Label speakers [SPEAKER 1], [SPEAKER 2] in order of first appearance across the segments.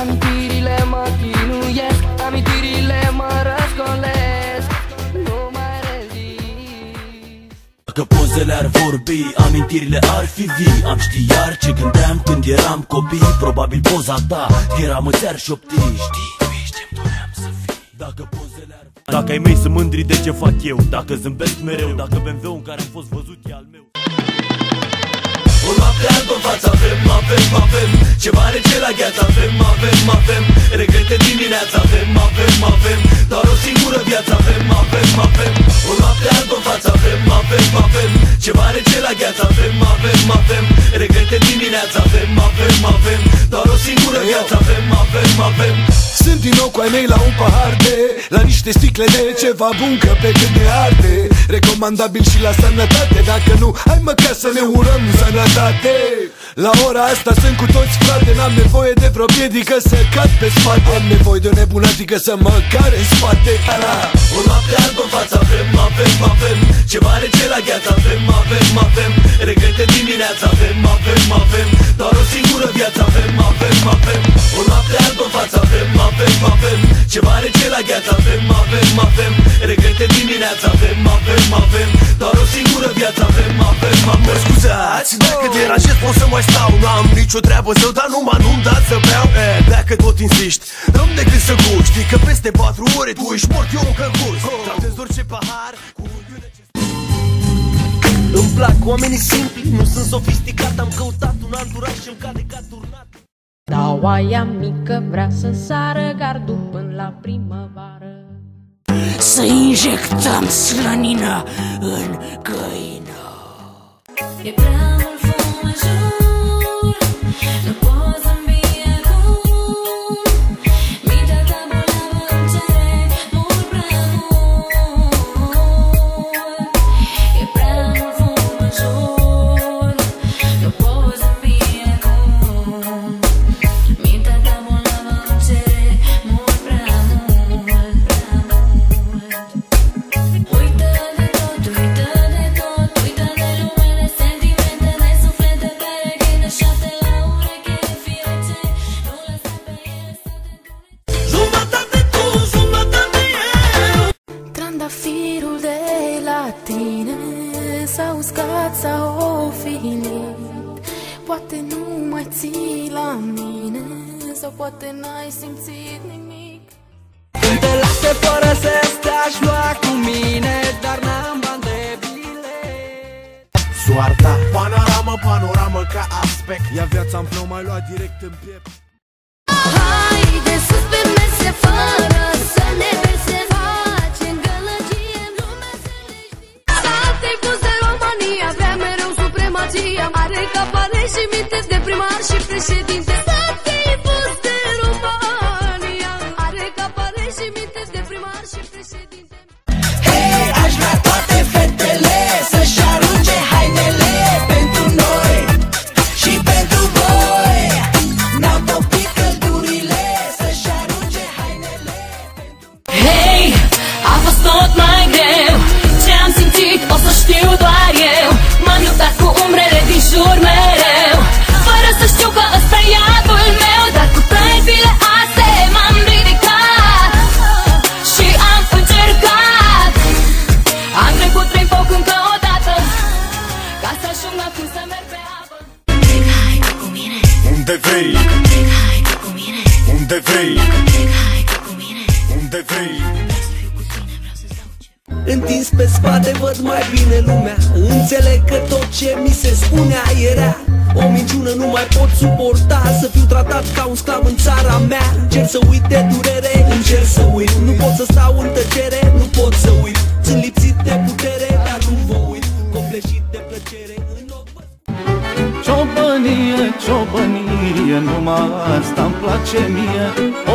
[SPEAKER 1] Amintirile mă chinuiesc, amintirile mă răscolesc, nu mai rezist.
[SPEAKER 2] Dacă pozele ar vorbi, amintirile ar fi vii. Am ști iar ce gândeam când eram copii. Probabil poza ta era mățear șopti. Știi, tu ești ce-mi doream să fii. Dacă pozele ar vorbi, dacă ai mei sunt mândri de ce fac eu, dacă zâmbesc mereu, dacă BMW-ul în care am fost văzut e al meu. O noapte albă în față avem ceva rece la gheață avem regrete dimineața avem doar o singură viață avem o noapte albă în față avem ceva rece la gheață avem regrete dimineața avem doar o singură viață avem.
[SPEAKER 3] Sunt din nou cu ai mei la un pahar de, la niște sticle de ceva bun că pe cât de arde, recomandabil și la sănătate. Dacă nu, hai măcar să ne urăm sănătate. La ora asta sunt cu toți frate, n-am nevoie de vreo piedică să cad pe spate. Am nevoie de o nebunatică să mă care în spate.
[SPEAKER 2] O noapte albă în față avem ceva rece la gheață avem regrete dimineața avem doar o singură viață avem o noapte albă în față avem ceva rece la gheață avem regrete dimineața avem doar o singură viață avem
[SPEAKER 3] Mă scuzați, dacă deranjez pot să mai stau. Nu am nicio treabă zău, dar numai nu-mi dați să beau. Dacă tot insiști, dă-mi decât să guști. Știi că peste 4 ore tu ești mort, eu încă gust. Tratez orice pahar cu rughiune ce...
[SPEAKER 2] Îmi plac oamenii simpli, nu sunt sofisticat. Am căutat un anturaș și-mi cade ca turnat.
[SPEAKER 4] Dar oaia mică vrea să sară gardul până la primăvară.
[SPEAKER 5] Să injectăm slănină în găină.
[SPEAKER 6] E prea mult fum în jur, nu pot zâmbi acum. Mintea ta bolnavă îmi cere mult prea mult. E prea mult fum în jur, nu pot zâmbi acum. Mintea ta bolnavă îmi cere mult prea mult, prea mult. Uită de tot, uită de tot, uită de lume, de sentimente, de suflete peregrine, șapte la ureche de firețe, nu lăsa pe ele să te întunece.
[SPEAKER 2] Jumătate tu, jumătate eu.
[SPEAKER 6] Trandafirul de la tine s-a uscat, s-a ofilit. Poate nu mai ții la mine, sau poate n-ai simțit nimic.
[SPEAKER 1] Când te lase fără să te-aș lua cu mine, dar n-am bani de bilet.
[SPEAKER 3] Soarta, panoramă ca aspect. Ia viața în plău, mai luat direct în piept.
[SPEAKER 6] Haide sus pe mese fără să ne vese, facem gălăgie în lumea să ne știe. S-a pus de România, vrea mereu supremația, are capare și minte de primar și președinte. S-a pus de România, are capare și minte de primar și președinte.
[SPEAKER 2] Hei, aș vrea toate fetele să-și arunce hainele pentru noi și pentru voi. N-am topit căldurile să-și arunce hainele pentru noi.
[SPEAKER 6] Hei, a fost tot mai greu, ce-am simțit o să știu doar eu. M-am luptat cu umbrele din jur mereu, fără să știu că ăsta e iadul meu. Dar cu 3 zile aste m-am ridicat și am încercat. Am trecut prin foc încă o dată, ca să ajung acum să merg pe apă. Hai cu mine,
[SPEAKER 3] Unde vrei,
[SPEAKER 6] hai cu mine,
[SPEAKER 3] unde vrei,
[SPEAKER 6] hai cu mine.
[SPEAKER 3] unde vrei.
[SPEAKER 1] Întins pe spate văd mai bine lumea, înțeleg că tot ce mi se spunea era o minciună, nu mai pot suporta să fiu tratat ca un sclav în țara mea. Încerc să uit de durere, încerc să uit, nu pot să stau în tăcere, nu pot să uit. Sunt lipsit de putere, dar nu vă uit, copleșit de plăcere în loc.
[SPEAKER 7] Ciobănie, ciobănie, numai asta-mi place mie.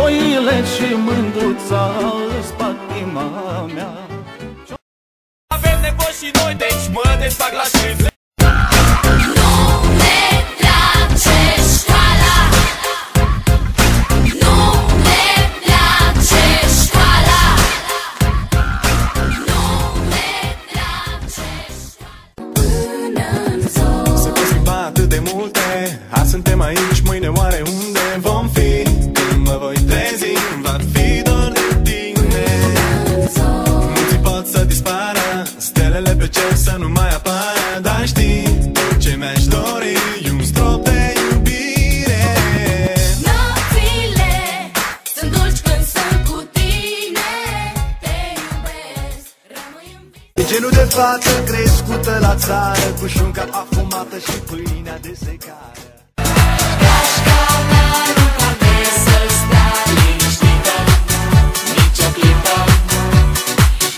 [SPEAKER 7] Oile și mândruța îți patima mea.
[SPEAKER 2] Avem nevoie și noi, deci mă desfac la șifre.
[SPEAKER 6] Nu ne place școala, nu ne place școala, nu ne place școala. Până-n zor
[SPEAKER 3] Se pot schimba atât de multe, azi suntem aici, mâine oare unde vom fi? Când Copilul de fată crescută la țară, cu șunca afumată și pâinea de secare.
[SPEAKER 6] Gașca mea nu poate să stea liniștită nicio clipă.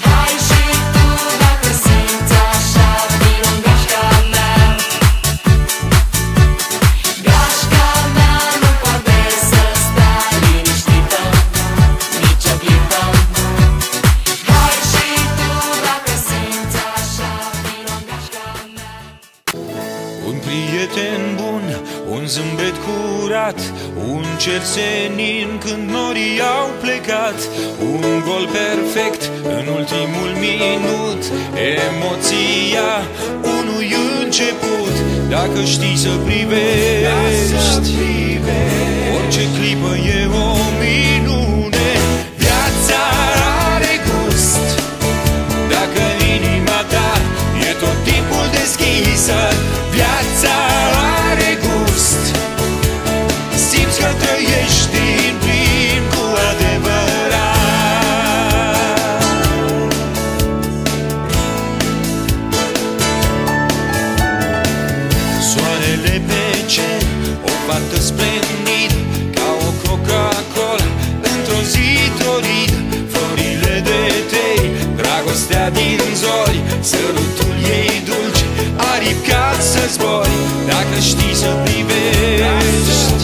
[SPEAKER 6] Hai și tu dacă simți așa, vino în gașca mea. Gașca mea nu poate să stea liniștită nicio clipă. Hai și tu dacă simți așa, vino în gașca mea.
[SPEAKER 8] Un prieten bun, un zâmbet curat, un cer senin când norii au plecat, un gol perfect în ultimul minut, emoția unui început. Dacă știi să privești, orice clipă e o minune. Viața are gust dacă inima ta e tot timpul deschisă. Viața are gust, simți că trăiești din plin cu adevărat. Soarele pe cer, o fată splendidă, ca o Coca-Cola într-o zi floridă. Florile de tei, dragostea din zori, sărutul ei dulce, aripi ca să zbori. Dacă știi să privești,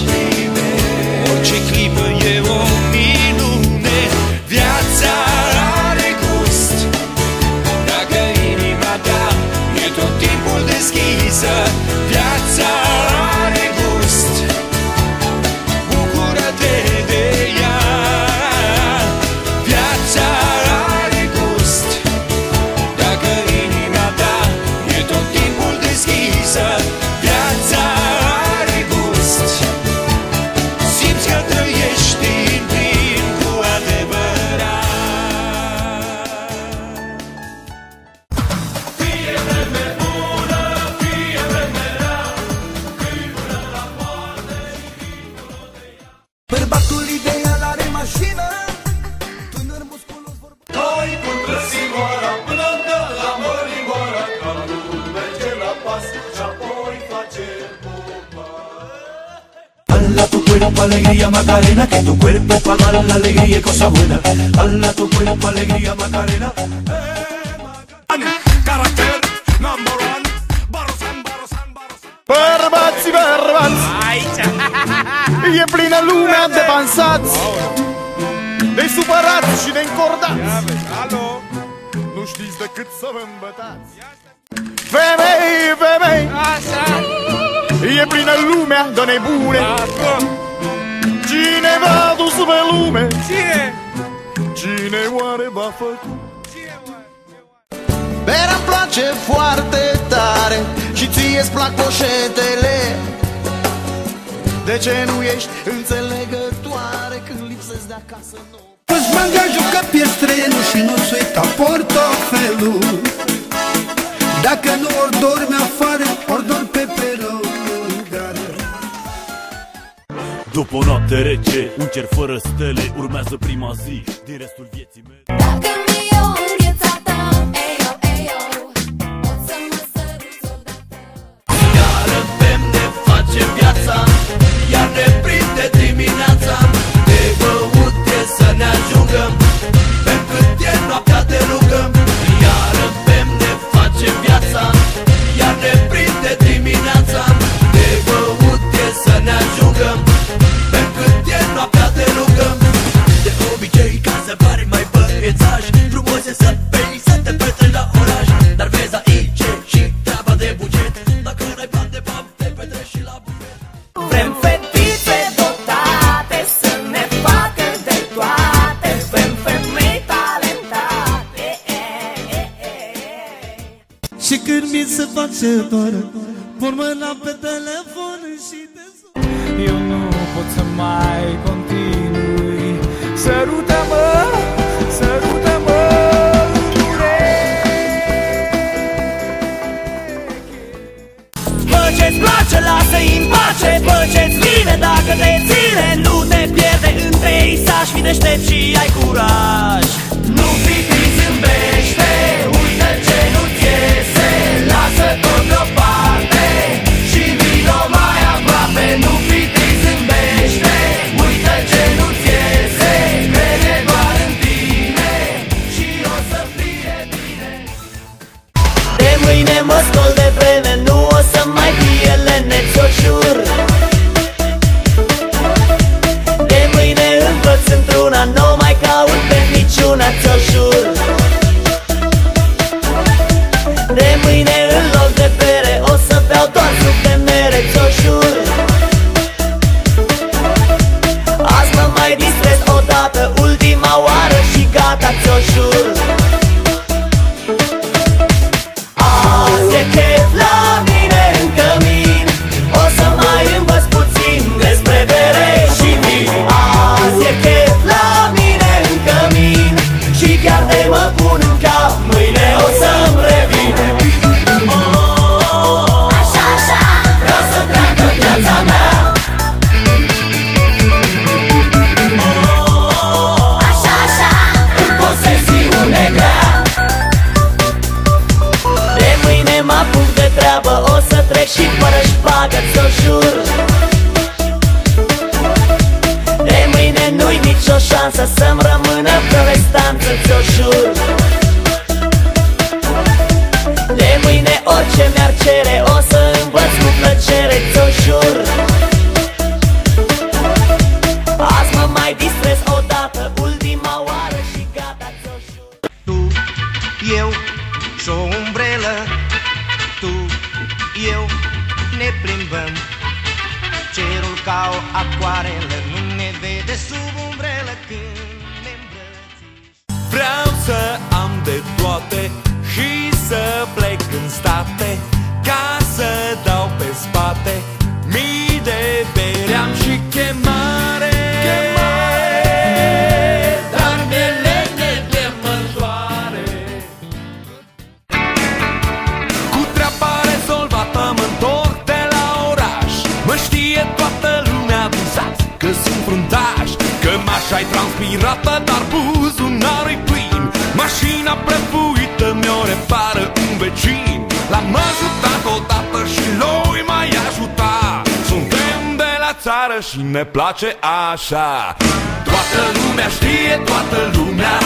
[SPEAKER 8] orice clipă e o minune. Viața are gust dacă inima ta e tot timpul deschisă. Viața are gust, bucură-te de ea. Viața are gust dacă inima ta e tot timpul deschisă. Viața are gust, simți că trăiești din plin cu adevărat. Fie vreme bună, fie vreme rea, câi până la moarte și dincolo de ea.
[SPEAKER 3] Bărbatul ideal are mașină, tânăr musculos vorba. Doi contra simoara, până dă la mărimoara, calul merge la pas și apoi face popa.
[SPEAKER 2] Hala tu cuerpo, alegría, Macarena, que tu cuerpo es para dar la alegría y cosas buenas. Hala tu cuerpo, alegría, Macarena.
[SPEAKER 3] Caracter number one, Barosan, Barosan, Barosan.
[SPEAKER 7] Bărbați, bărbați, e plină lumea de pansați, de supărați și de încordați.
[SPEAKER 3] Alo, nu știți decât să vă îmbătați.
[SPEAKER 7] Femei, femei, e plină lumea de nebune. Cine v-a dus pe lume? Cine oare v-a făcut? Berea-mi place foarte tare și ție-ți plac poșetele. De ce nu ești înțelegătoare când lipsesc de acasă nouă?
[SPEAKER 9] Păi-ți manga jucă piestrelul și nu-ți uita portofelul. Dacă nu ori dormi afară, ori dormi pe peron în gară.
[SPEAKER 2] După o noapte rece, un cer fără stele, urmează prima zi din restul vieții mele.
[SPEAKER 6] Dacă mi-e o înghețată, eio, eio, pot să mă săruți odată.
[SPEAKER 2] Iară bem, ne facem viața, iar ne prinde dimineața. De băut e să ne ajungă, bem cât e noaptea te rugăm. Iară bem, ne facem viața, iar ne prinde dimineața. De băut e să ne ajungă, bem cât e noaptea te rugăm. De obicei ca să pare mai băiețaș, frumos e să bei, să te petreci la oraș. Dar vezi aici e și treaba de buget, dacă n-ai bani de bani te petreci și la buget.
[SPEAKER 5] Vrem fetițe dotate să ne facă de toate. Vrem femei talentate.
[SPEAKER 1] Și când mi se face doar, vor mâna pe telefon și te sun.
[SPEAKER 8] Eu nu pot să mai continui. Sărută-mă, sărută-mă în ureche.
[SPEAKER 5] Bă, ce-ți place, lasă-i în pace. Bă, ce-ți vine dacă te ține. Nu te pierde în peisaj, fii deștept și ai curaj. Nu fi trist, zâmbește, uită ce nu nicio șansă să-mi rămână pe restanță, ți-o jur. De mâine orice mi-ar cere o să învăț cu plăcere, ți-o jur. Azi mă mai distrez odată, ultima oară și gata, ți-o jur.
[SPEAKER 7] Tu, eu și o umbrelă, tu, eu ne plimbăm. Cerul ca o acoarelă nu ne vede sub umbrelă când ne îmbrățișăm.
[SPEAKER 1] Vreau să am de toate și să plec în state, ca să dau pe spate mii de beream și chemare. Dar mi-e lene de mântoare. Cu treaba rezolvată mă întorc de la oraș. Mă știe toată lumea din sat că sunt fruntaș, că mașa-i transpirată, dar buzunarul-i plin. Mașina prăfuită mi-o repară un vecin. L-am ajutat odată și lui mai ajuta. Suntem de la țară și ne place așa. Toată lumea știe, toată lumea,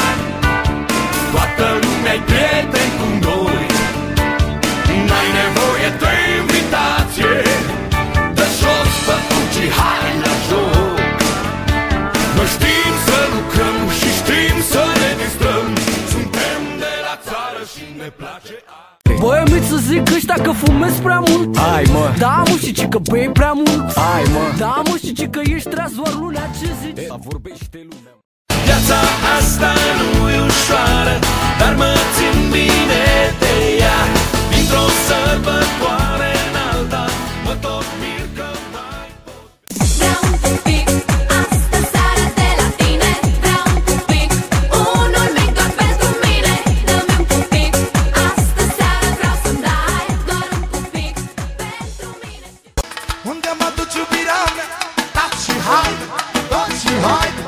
[SPEAKER 1] toată lumea-i prieten cu noi. N-ai nevoie de invitație, dă jos păpucii, hai la joc. Noi știm să lucrăm și știm să ne distrăm. Suntem de la țară și ne place.
[SPEAKER 10] Băi, amici, să zic ăștia că fumez prea mult.
[SPEAKER 1] Hai, mă.
[SPEAKER 10] Da, mă, și ci că bei prea mult.
[SPEAKER 1] Hai, mă.
[SPEAKER 10] Da, mă, și ci că ești treaz doar lunea, ce zici?
[SPEAKER 1] Vorbește lumea.
[SPEAKER 2] Viața asta nu-i ușoară, dar mă țin bine de ea. Dintr-o sărbătoare în alta, mă tot mir că mai pot.
[SPEAKER 6] Vreau un pupic, astă seară de la tine. Vreau un pupic, unul mic doar pentru mine. Dă-mi un pupic, astă seară vreau să-mi dai doar un pupic pentru mine.
[SPEAKER 7] Unde mă duci iubirea mea? Taci și haide, taci și haide.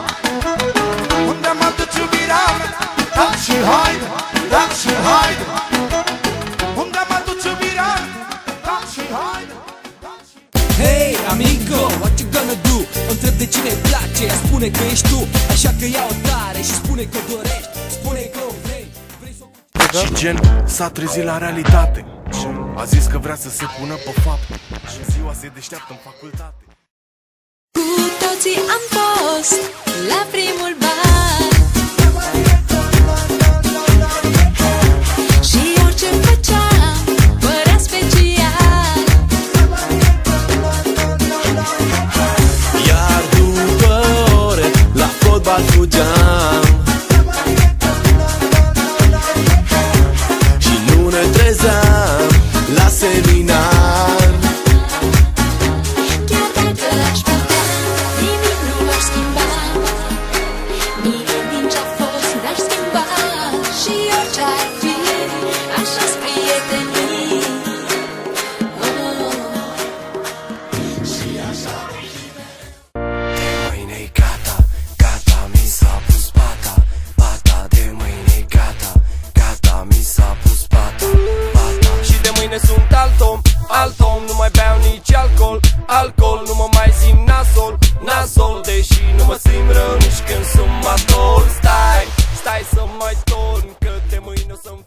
[SPEAKER 7] Unde mă duci iubirea mea? Taci și haide, taci și haide. Unde mă duci iubirea mea? Taci și haide.
[SPEAKER 10] Hey, amigo, what you gonna do? O întreb de cine îi place, ea spune că ești tu. Așa că ia-o tare și spune că o dorești. Spune că o vrei, vrei să o...
[SPEAKER 3] Și gen s-a trezit la realitate. A zis că vrea să se pună pe fapte și ziua se deșteaptă în facultate.
[SPEAKER 6] Cu toții am fost la primul bar și orice făceam părea special.
[SPEAKER 1] Iar după ore la fotbal fugeam și nu ne trezeam la seminar.
[SPEAKER 6] Chiar dacă aș putea, nimic nu aș schimba. Nimic din ce-a fost n-aș schimba. Și orice ar fi, așa-s prietenii. Și așa.
[SPEAKER 1] Mâine-i gata, gata, mi s-a pus pata. Pata de mâine-i gata, gata, mi s-a pus pata. Pata. Și de mâine sunt alt om, alt om. Nu mai beau nici alcool, alcool. Nu mă mai simt nasol, nasol. Deși nu mă simt rău nici când sunt matol. Stai, stai să mai torn, că de mâine o să-mi